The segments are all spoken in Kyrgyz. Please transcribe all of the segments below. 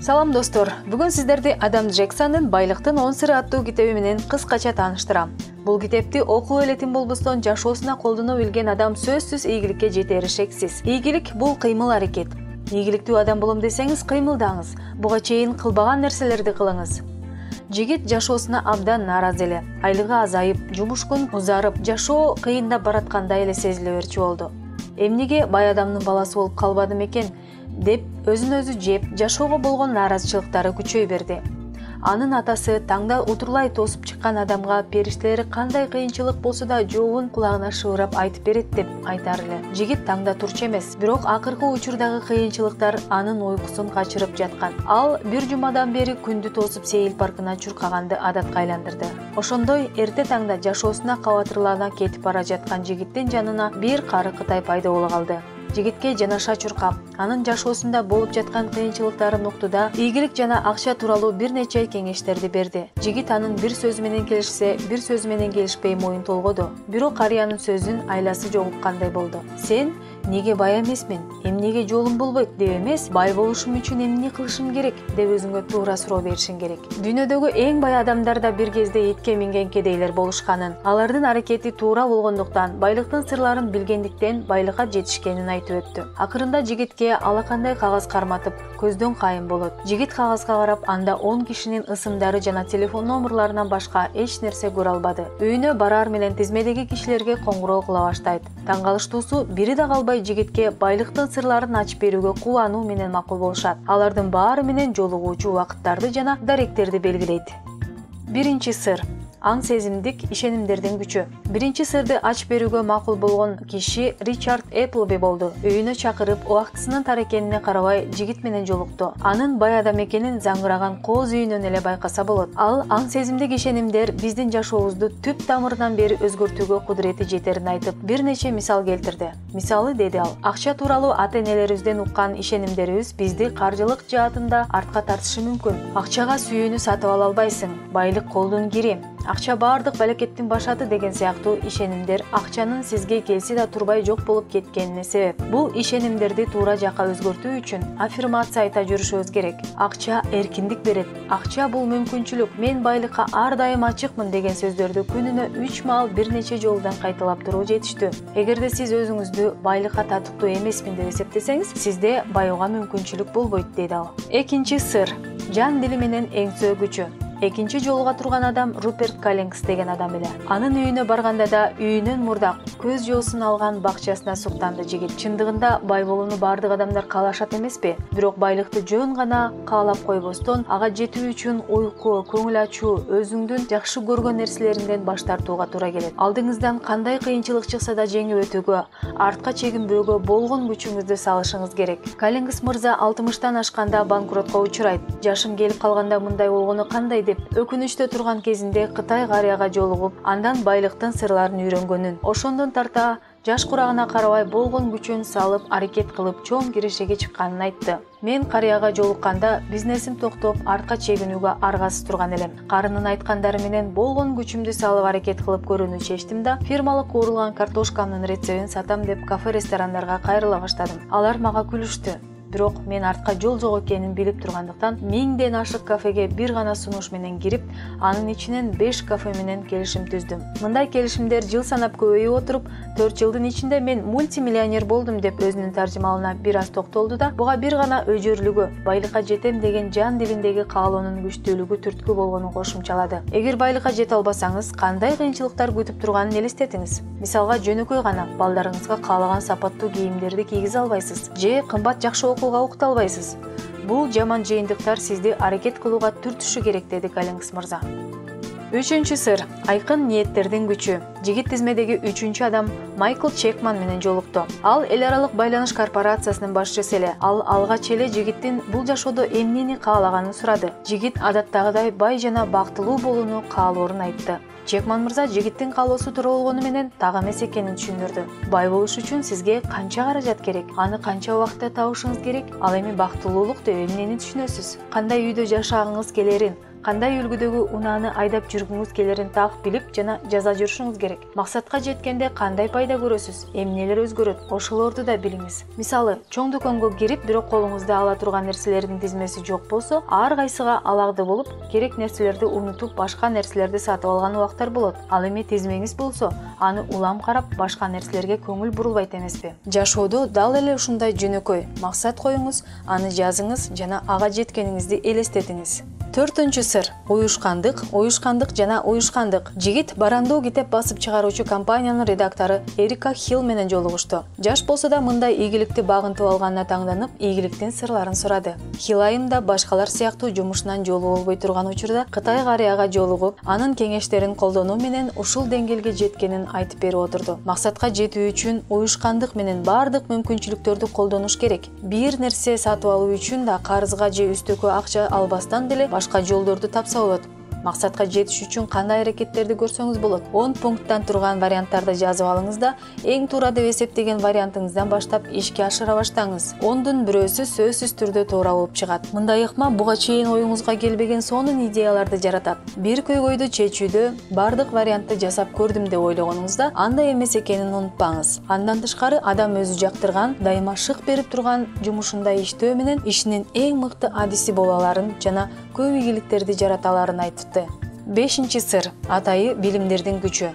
Салам достор, бүгүн сиздерди Адам Джексондун «Байлыктын 10 сыры» аттуу китеби менен кыскача тааныштырам. Бул китепти окуп элетин болбостон жашоосуна колдоно билген адам сөзсүз ийгиликке жетери шексиз. Ийгилик бул кыймыл аракет. Ийгиликтүү адам болом десеңиз кыймылдаңыз. Буга чейин кылбаган нерселерди кылыңыз. Жигит жашоосуна абдан нааразы эле. Айлыгы азайып, жумушкун узарып, жашоо кыйындап бараткандай эле сезиле берчү болду. Эмнеге бай адамдын баласы болуп калбадым экен деп өзүн өзү жеп, жашоого болгон нааразычылыктары күчөй берди. Анын атасы таңда утурлай тосуп чыккан адамга периштелери кандай кыйынчылык болсо да жообун кулагына шыбырап айтып берет деп айтар эле. Жигит таңда турчу эмес, бирок акыркы учурдагы кыйынчылыктар анын уйкусун качырып жаткан. Ал бир жумадан бери күндү тосуп сейил паркына чуркаганды адатка айландырды. Ошондой эрте таңда жашоосуна кабатырлана кетип бара жаткан жигиттин жанына бир кары Кытай пайда боло калды. Жигитке жанаша чуркап, анын жашоосунда болуп жаткан кыйынчылыктарын уктуда, ийгилик жана акча тууралуу бир нече кеңештерди берди. Жигит анын бир сөзү менен келишсе, бир сөзү менен келишпей моюн толгоду. Бирок карыянын сөзүн айласы жогуккандай болду. Сен неге бай эмесмин, эмнеге жолум болбойт деп эмес, бай болушум үчүн эмне кылышым керек деп өзүңө туура суроо беришиң керек. Дүйнөдөгү эң бай адамдар да бир кезде этке минген кедейлер болушканын, алардын аракети туура болгондуктан, байлыктын сырларын билгендиктен байлыкка жетишкенин айтып өттү. Акырында жигитке алакандай кагаз карматып, көздөн кайын болот. Жигит кагазга карап, анда 10 кишинин ысымдары жана телефон номерларынан башка эч нерсе көрө албады. Үйүнө барар менен тизмедеги кишилерге коңгуроо кыла баштайт. Таң калыштуусу, бири да калбай жигитке байлыктын сырларын ачып берүүгө кубануу менен макул болушат. Алардын баары менен жолугуучу убакыттарды жана даректерди белгилейт. Биринчи сыр. Аң сезимдик ишенимдердин күчү. Биринчи сырды ачып берүүгө макул болгон киши Ричард Эпплби болду. Үйүнө чакырып, убактысынын тар экенине карабай жигит менен жолукту. Анын бай адам экенин заңгыраган кооз үйүнөн эле байкаса болот. Ал аң сезимдик ишенимдер биздин жашообузду түп тамырынан бери өзгөртүүгө кудурети жетерин айтып, бир нече мисал келтирди. Мисалы, деди ал, акча тууралуу ата-энелерибизден уккан ишенимдерибиз бизди каржылык жаатында артка тартышы мүмкүн. Акчага сүйүүнү сатып ала албайсың, байлык колдун кири, акча баардык балекеттин башаты деген сыяктуу ишенимдер акчанын сизге келсе да турбай жок болуп кеткенине себеп. Бул ишенимдерди туура жакка өзгөртүү үчүн аффирмация айта жүрүшүбүз керек. Акча эркиндик берет. Акча бул мүмкүнчүлүк. Мен байлыкка ар дайым ачыкмын деген сөздөрдү күнүнө 3 маал бир нече жолдан кайталап туруу жетиштүү. Эгерде сиз өзүңүздү байлыкка татыктуу эмесмин деп эсептесеңиз, сизде баюуга мүмкүнчүлүк болбойт, дейт ал. Экинчи сыр. Жан дили менен эңсөө күчү. Экинчи жолуга турган адам Руперт Каллингс деген адам эле. Анын үйүнө барганда да үйүнөн мурдак көз жоосун алган бакчасына суктанды жигит. Чындыгында бай болууну баардык адамдар каалашат эмеспи? Бирок байлыкты жөн гана каалап койбостон, ага жетүү үчүн уйку, көңүл ачуу, өзүңдүн жакшы көргөн нерселериңден баш тартууга туура келет. Алдыңыздан кандай кыйынчылык чыкса да жеңип өтүүгө, артка чегинбөөгө болгон күчүңүздү салышыңыз керек. Каллингс мырза 60-тан ашканда банкротко учурайт. Жашым келип калганда мындай болгону кандай деп өкүнүчтө турган кезинде Кытай карыяга жолугуп, андан байлыктын сырларын үйрөнгөнүн, ошондон тарта жаш курагына карабай болгон күчүн салып, аракет кылып чоң кирешеге чыкканын айтты. Мен карыяга жолукканда бизнесим токтоп, артка чегинүүгө аргасыз турган элем. Карынын айткандары менен болгон күчүмдү салып аракет кылып көрүүнү чечтим да, фирмалык куурулган картошкамдын рецептин сатам деп кафе-ресторандарга кайрыла баштадым. Алар мага күлүштү. Бирок мен артка жол жок экенин билип тургандыктан 1000ден ашык кафеге бир гана сунуш менен кирип, анын ичинен 5 кафе менен келишим түздүм. Мындай келишимдер жыл санап көбөйүп отуруп, 4 жылдын ичинде мен мультимиллионер болдум деп өзүнүн таржымалына бир аз токтолду да, буга бир гана өжөрлүгү, байлыкка жетем деген жан дилиндеги каалоонун күчтүүлүгү түрткү болгонун кошумчалады. Эгер байлыкка жете албасаңыз, кандай кыйынчылыктар күтүп турганын элестетиңиз. Мисалга жөнөкөй гана балдарыңызга каалаган сапаттуу кийимдерди кийгизе албайсыз, же кымбат жакшы окууга укта албайсыз. Бул жаман жыйынтыктар сизди аракет кылууга түртүшү керек, деди Каллингс мырза. Үчүнчү сыр. Айкын ниеттердин күчү. Жигит тизмедеги 3-чү адам Майкл Чекман менен жолукту. Ал эл аралык байланыш корпорациясынын башчысы эле. Ал алгач эле жигиттин бул жашоодо эмнени каалаганын сурады. Жигит адаттагыдай бай жана бактылуу болууну каалоорун айтты. Чекман мырза жигиттин каалоосу туура болгону менен так эмес экенин түшүндүрдү. Бай болуш үчүн сизге канча каражат керек? Аны канча убакытта табышыңыз керек? Ал эми бактылуулук деп эмнени түшүнөсүз? Кандай үйдө жашагыңыз келерин, кандай үлгүдөгү унааны айдап жүргүңүз келерин так билип жана жаза жүрүшүңүз керек. Максатка жеткенде кандай пайда көрөсүз, эмнелер өзгөрөт, ошолорду да билиңиз. Мисалы, чоң дүкөнгө кирип, бирок колуңузда ала турган нерселердин тизмеси жок болсо, ар кайсыга аларды болуп, керек нерселерди унутуп, башка нерселерди сатып алган убактар болот. Ал эми тизмеңиз болсо, аны улам карап, башка нерселерге көңүл бурулбайт эмеспи? Жашоодо дал эле ушундай жөнөкөй. Максат коюңуз, аны жазыңыз жана ага жеткениңизди элестетиңиз. 4-чү сыр – уюшкандык жана уюшкандык. Жигит Барандоо китеп басып чыгаруучу компаниянын редактору Эрика Хилл менен жолугушту. Жаш болсо да мындай ийгиликти багынтып алганына таңданып, ийгиликтин сырларын сурады. Хилл айымда башкалар сыяктуу жумушунан жолу болбой турган учурда Кытай карыяга жолугуп, анын кеңештерин колдонуу менен ушул деңгээлге жеткенин айтып берип отурду. Максатка жетүү үчүн уюшкандык менен бардык мүмкүнчүлүктөрдү колдонуш керек. Бир нерсе сатып алуу үчүн да карызга же үстөккө акча албастан деле башка жолдорду тапса болот. Максатка жетиш үчүн кандай аракеттерди көрсөңүз болот? 10 пункттан турган варианттарды жазып алыңыз да, эң туура деп эсептеген вариантыңыздан баштап ишке ашыра баштаңыз. 10дун бирөөсү сөзсүз түрдө туура болуп чыгат. Мындай ыкма буга чейин оюңузга келбеген сонун идеяларды жаратат. Бир көйгөйдү чечүүдө бардык вариантты жасап көрдүм деп ойлогонуңузда андай эмес экенин унутпаңыз. Андан тышкары, адам өзү жактырган, дайыма шык берип турган жумушунда иштөө менен ишинин эң мыкты адиси боло аларын жана көп ийгиликтерди жарата аларын айтты. 5-чи сыр – атайы билимдердин күчү.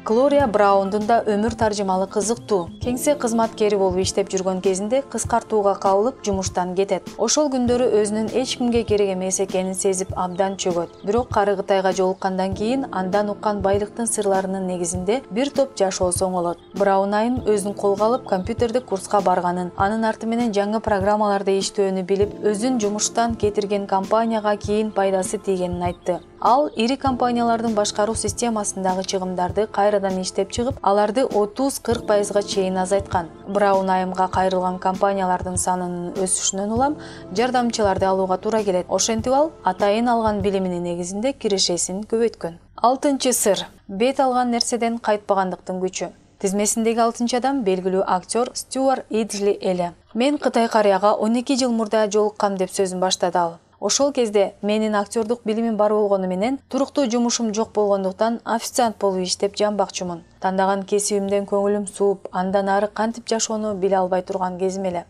Глория Браундун да өмүр таржымалы кызыктуу. Кеңсе кызматкери болуп иштеп жүргөн кезинде кыскартууга кабылып жумуштан кетет. Ошол күндөрү өзүнүн эч кимге керек эмес экенин сезип абдан чөгөт. Бирок кары Кытайга жолуккандан кийин андан уккан байлыктын сырларынын негизинде бир топ жашоо соңолот. Браун айым өзүн колго алып компьютердик курска барганын, анын арты менен жаңы программаларды иштөөнү билип, өзүн жумуштан кетирген компанияга кийин пайдасы тийгенин айтты. Ал ири компаниялардын башкаруу системасындагы чыгымдарды кайрадан иштеп чыгып, аларды 30-40%га чейин азайткан. Браун айымга кайрылган компаниялардын санынын өсүшүнөн улам жардамчыларды алууга туура келет. Ошентип ал атайын алган билиминин негизинде кирешесин көбөйткөн. 6-чы сыр – бет алган нерседен кайтпагандыктын күчү. Тизмесиндеги 6-чы адам белгилүү актер Стюарт Идли эле. Мен Кытай карыяга 12 жыл мурда жолуккам деп сөзүн баштады ал. Ошол кезде менин актердук билимим бар болгону менен туруктуу жумушум жок болгондуктан официант болуп иштеп жанбакчымын. Тандаган кесибимден көңүлүм сууп, андан ары кантип жашоону биле албай турган кезим эле.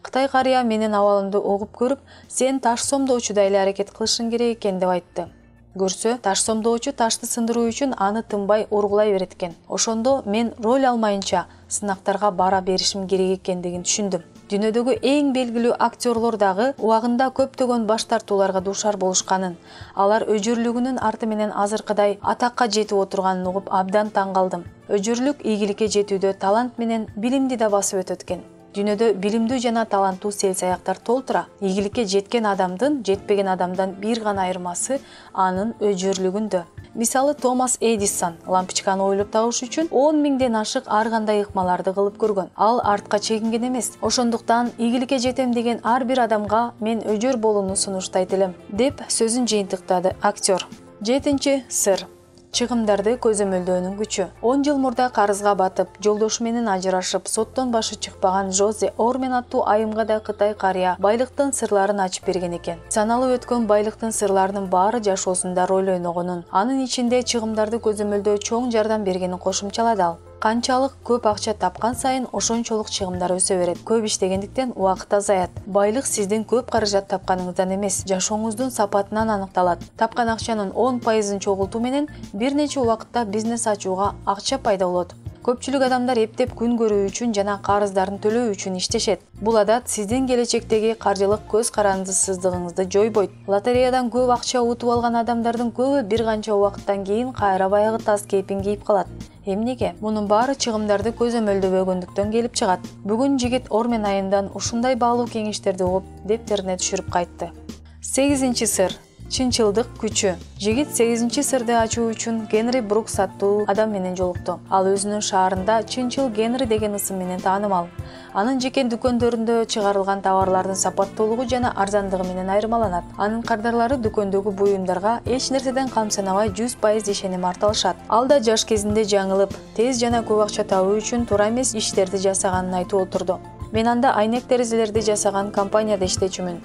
Кытай карыя менин абалымды угуп көрүп, сен таш сомдоочудай эле аракет кылышың керек экен деп айтты. Көрсө, таш сомдоочу ташты сындыруу үчүн аны тынбай ургулай берет экен. Ошондо мен роль алмайынча сынактарга бара беришим керек экендигин түшүндүм. Дүйнөдөгү эң белгилүү актерлор дагы убагында көптөгөн баш тартууларга дуушар болушканын, алар өжөрлүгүнүн арты менен азыркыдай атакка жетип отурганын угуп абдан таң калдым. Өжөрлүк ийгиликке жетүүдө талант менен билимди да басып өтөт экен. Дүйнөдө билимдүү жана таланттуу сел-саяктар толтура. Ийгиликке жеткен адамдын жетпеген адамдан бир гана айырмасы анын өжөрлүгүндө. Мисалы, Томас Эдисон лампочканы ойлоп табыш үчүн 10 миңден ашык ар кандай ыкмаларды кылып көргөн. Ал артка чегинген эмес. Ошондуктан ийгиликке жетем деген ар бир адамга мен өжөр болууну сунуштайт элем, деп сөзүн жыйынтыктады актер. 7-чи сыр – чыгымдарды көзөмөлдөөнүн күчү. 10 жыл мурда карызга батып, жолдошу менен ажырашып, соттон башы чыкпаган Жозе Ормен аттуу айымга да Кытай карыя байлыктын сырларын ачып берген экен. Саналып өткөн байлыктын сырларынын баары жашоосунда роль ойногонун, анын ичинде чыгымдарды көзөмөлдөө чоң жардам бергенин кошумчалады ал. Канчалык көп акча тапкан сайын ошончолук чыгымдар өсө берет. Көп иштегендиктен убакыт азаят. Байлык сиздин көп каражат тапканыңыздан эмес, жашооңуздун сапатынан аныкталат. Тапкан акчанын 10%-ын чогултуу менен бир нече убакытта бизнес ачууга акча пайда болот. Көпчүлүк адамдар эптеп күн көрүү үчүн жана карыздарын төлөө үчүн иштешет. Бул адат сиздин келечектеги каржылык көз карандысыздыгыңызды жойбойт. Лотереядан көп акча утуп алган адамдардын көбү бир канча убакыттан кийин кайра баягы таз кейпин кийип калат. Эмнеге? Мунун баары чыгымдарды көзөмөлдөбөгөндүктөн келип чыгат. Бүгүн жигит Ормен айымдан ушундай баалуу кеңештерди угуп, дептерине түшүрүп кайтты. 8-чи сыр – чынчылдык күчү. Жигит 8-чи сырды ачуу үчүн Генри Брукс аттуу адам менен жолукту. Ал өзүнүн шаарында Чынчыл Генри деген ысым менен таанымал. Анын жеке дүкөндөрүндө чыгарылган товарлардын сапаттуулугу жана арзандыгы менен айырмаланат. Анын кардарлары дүкөндөгү буюмдарга эч нерседен камсынабай 100% ишеним арталышат. Ал да жаш кезинде жаңылып, тез жана көп акча табуу үчүн туура эмес иштерди жасаганын айтып отурду. Мен анда айнек терезелерди жасаган компанияда иштечүмүн.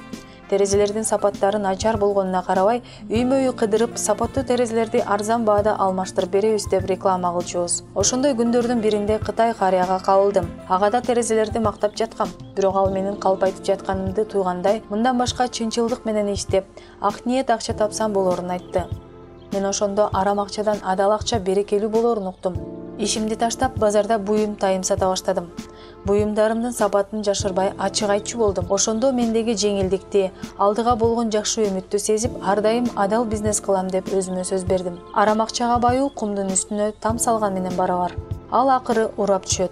Терезелердин сапаттары начар болгонуна карабай, үймө-үй кыдырып, сапаттуу терезелерди арзан баада алмаштырып беребиз деп реклама кылчубуз. Ошондой күндөрдүн биринде Кытай карыяга кабылдым. Ага да терезелерди мактап жаткам. Бирок ал менин калп айтып жатканымды туйгандай, мындан башка чынчылдык менен иштеп, ак ниет акча тапсам болорун айтты. Мен ошондо арам акчадан адал акча берекелүү болорун уктум. Ишимди таштап, базарда буюм тайым сата баштадым. Буюмдарымдын сапатын жашырбай ачык айтчу болдум. Ошондо мендеги жеңилдикти, алдыга болгон жакшы үмүттү сезип, ар дайым адал бизнес кылам деп өзүмө сөз бердим. Арам акчага баюу кумдун үстүнө там салган менен барабар. Ал акыры урап түшөт.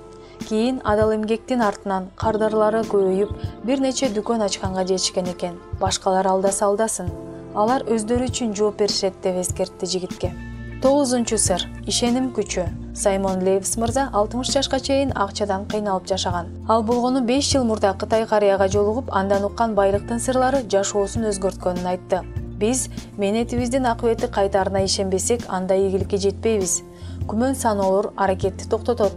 Кийин адал эмгектин артынан кардарлары көбөйүп, бир нече дүкөн ачканга жетишкен экен. Башкалар алдаса алдасын. Алар өздөрү үчүн жооп беришет деп эскертти жигитке. 9-сыр. Ишеним күчү. Саймон Левис мырза 60 жашка чейин акчадан кыйналып жашаган. Ал болгону 5 жыл мурда Кытай карыяга жолугуп, андан уккан байлыктын сырлары жашоосун өзгөрткөнүн айтты. Биз мээнетибиздин акыбети кайтарына ишенбесек, анда ийгиликке жетпейбиз. Күмөн саноолор аракетти токтотот.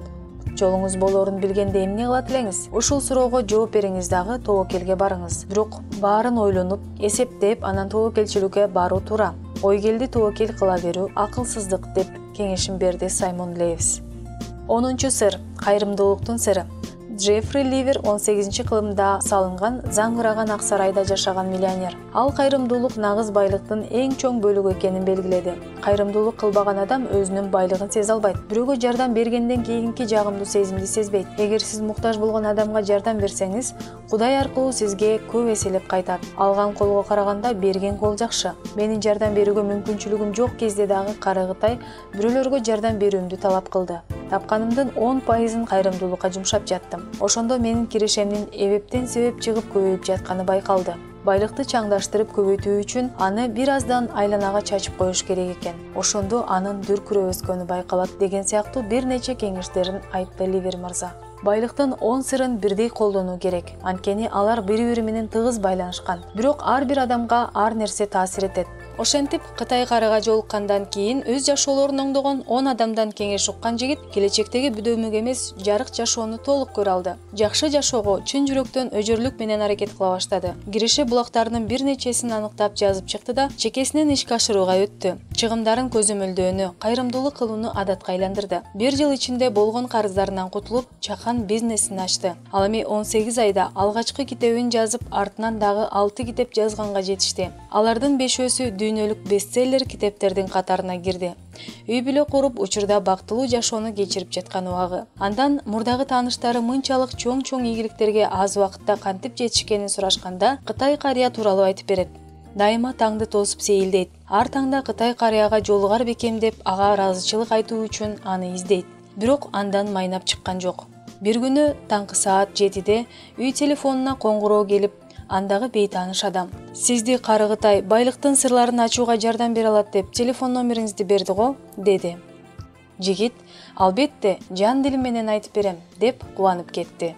Жолуңуз болорун билгенде эмне кылат элеңиз? Ушул суроого жооп бериңиз дагы тобокелге барыңыз. Бирок баарын ойлонуп, эсептеп, анан тобокелчиликке баруу туура. Ой келди тобокел кыла берүү акылсыздык деп кеңешим берди Саймон Левис. 10-сыр. Кайрымдуулуктун сыры. Джеффри Ливер 18-кылымда салынган заңгыраган ак сарайда жашаган миллионер. Ал кайрымдуулук нагыз байлыктын эң чоң бөлүгү экенин белгиледи. Кайрымдуулук кылбаган адам өзүнүн байлыгын сезе албайт. Бирөөгө жардам бергенден кийинки жагымдуу сезимди сезбейт. Эгер сиз муктаж болгон адамга жардам берсеңиз, Кудай аркылуу сизге көп эселеп кайтат. Алган колго караганда берген кол жакшы. Менин жардам берүүгө мүмкүнчүлүгүм жок кезде дагы Карыгытай бирөөлөргө жардам берүүмдү талап кылды. Тапканымдын 10%-ын кайрымдуулукка жумшап жаттым. Ошондо менин кирешемдин эбептен себеп чыгып көбөйүп жатканы байкалды. Байлыкты чаңдаштырып көбөйтүү үчүн аны бир аздан айланага чачып коюш керек экен. Ошондо анын дүркүрөп өскөнү байкалат деген сыяктуу бир нече кеңештерин айтты Ливер мырза. Байлыктын 10 сырын бирдей колдонуу керек. Анткени алар бири-бири менен тыгыз байланышкан. Бирок ар бир адамга ар нерсе таасир этет. Ошентип Кытай карыга жолуккандан кийин өз жашоолорун оңдогон 10 адамдан кеңеш уккан жигит келечектеги бүдөмүк эмес, жарык жашоону толук көрө алды. Жакшы жашоого чын жүрөктөн өжөрлүк менен аракет кыла баштады. Киреше булактарынын бир нечесин аныктап жазып чыкты да, чекесинен ишке ашырууга өттү. Чыгымдарын көзөмөлдөөнү, кайрымдуулук кылууну адатка айландырды. Бир жыл ичинде болгон карыздарынан кутулуп, чакан бизнесин ачты. Ал эми 18 айда алгачкы китебин жазып, артынан дагы 6 китеп жазганга жетишти. Алардын 5-өсү дүйнөлүк бестселлер китептердин катарына кирди. Үй бүлө куруп, учурда бактылуу жашоону кечирип жаткан убагы. Андан мурдагы тааныштары мынчалык чоң ийгиликтерге аз убакытта кантип жетишкенин сурашканда, Кытай карыя тууралуу айтып берет. Дайыма таңды тосуп сейилдейт. Ар таңда Кытай карыяга жолугар бекем деп, ага ыраазычылык айтуу үчүн аны издейт. Бирок андан майнап чыккан жок. Бир күнү таңкы саат 7-де үй телефонуна коңгуроо келип, андагы бейтааныш адам: "Сизди Карыгытай байлыктын сырларын ачууга жардам бере алат деп телефон номериңизди берди го", деди. Жигит: "Албетте, жан дилим менен айтып берем", деп кубанып кетти.